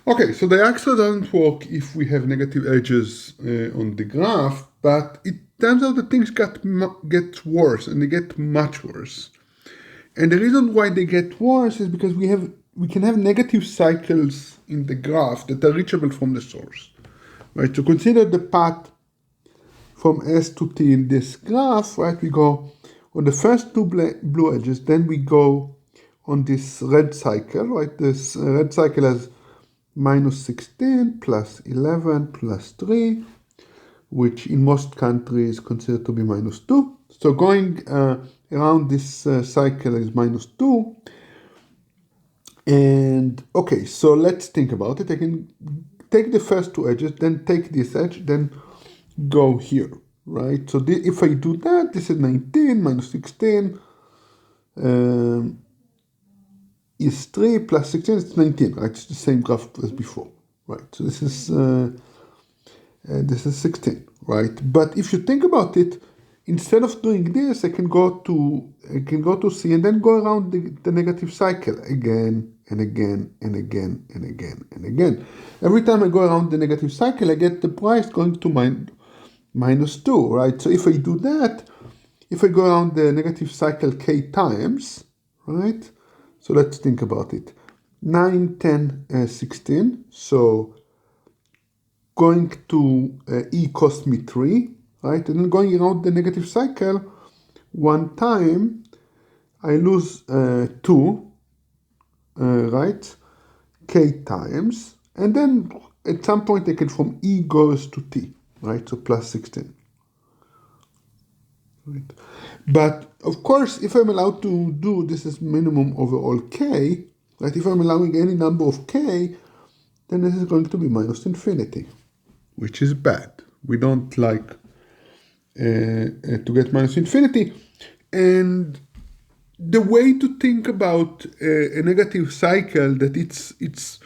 Okay, so the AXA doesn't work if we have negative edges on the graph, but it turns out that things get worse, and they get much worse. And the reason why they get worse is because we can have negative cycles in the graph that are reachable from the source. Right? So consider the path from S to T in this graph, right? We go on the first two blue edges, then we go on this red cycle, right? This red cycle has minus 16 plus 11 plus 3, which in most countries is considered to be minus 2. So going around this cycle is minus 2. And okay, so let's think about it. I can take the first two edges, then take this edge, then go here, right? So if I do that, this is 19 minus 16 is 3 plus 16 is 19, right? It's the same graph as before, right? So this is 16, right? But if you think about it, instead of doing this, I can go to C and then go around the negative cycle again and again and again and again and again. Every time I go around the negative cycle, I get the price going to minus 2, right? So if I do that, if I go around the negative cycle k times, right? So let's think about it. 9, 10, 16. So going to E cost me 3, right? And then going around the negative cycle, one time, I lose 2, right? K times. And then at some point I get from E goes to T, right? So plus 16. Right. But of course, if I'm allowed to do this as minimum over all K, right? If I'm allowing any number of K, then this is going to be minus infinity, which is bad. We don't like to get minus infinity. And the way to think about a negative cycle, that it's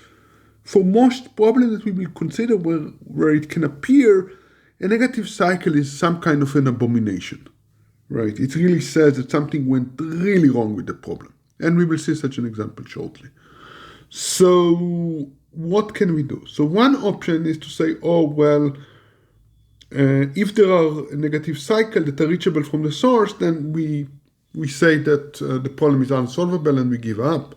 for most problems that we will consider where it can appear, a negative cycle is some kind of an abomination, right? It really says that something went really wrong with the problem. And we will see such an example shortly. So what can we do? So one option is to say, oh, well, if there are a negative cycle that are reachable from the source, then we say that the problem is unsolvable and we give up.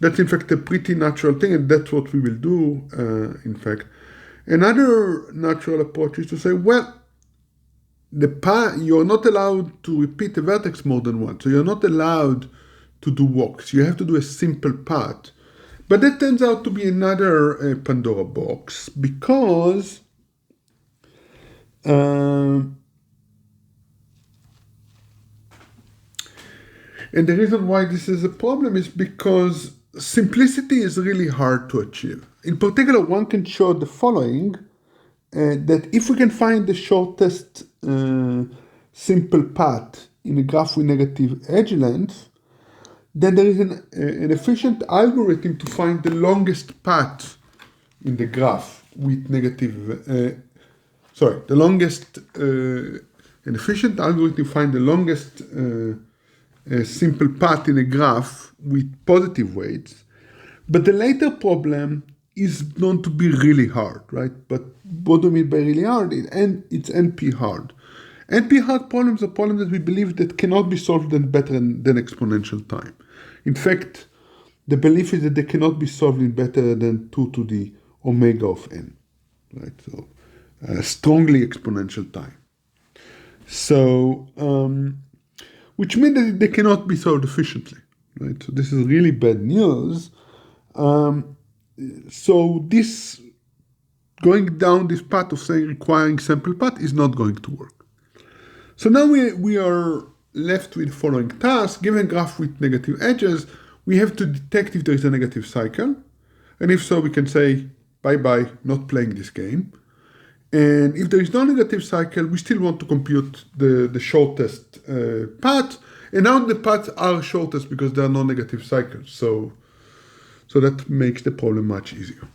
That's in fact a pretty natural thing, and that's what we will do, in fact. Another natural approach is to say, well, you're not allowed to repeat a vertex more than once, so you're not allowed to do walks. You have to do a simple path. But that turns out to be another Pandora box, because and the reason why this is a problem is because simplicity is really hard to achieve. In particular, one can show the following, that if we can find the shortest simple path in a graph with negative edge length, then there is an efficient algorithm to find the longest path in the graph with negative, an efficient algorithm to find the longest simple path in a graph with positive weights. But the later problem is known to be really hard, right? But what do I mean by really hard? It's NP hard. NP hard problems are problems that we believe that cannot be solved in better than exponential time. In fact, the belief is that they cannot be solved in better than 2 to the omega of n, right? So strongly exponential time. So, which means that they cannot be solved efficiently, right? So this is really bad news. So this going down this path of saying requiring sample path is not going to work. So now we are left with the following task. Given a graph with negative edges, we have to detect if there is a negative cycle. And if so, we can say, bye-bye, not playing this game. And if there is no negative cycle, we still want to compute the shortest path. And now the paths are shortest because there are no negative cycles. So that makes the problem much easier.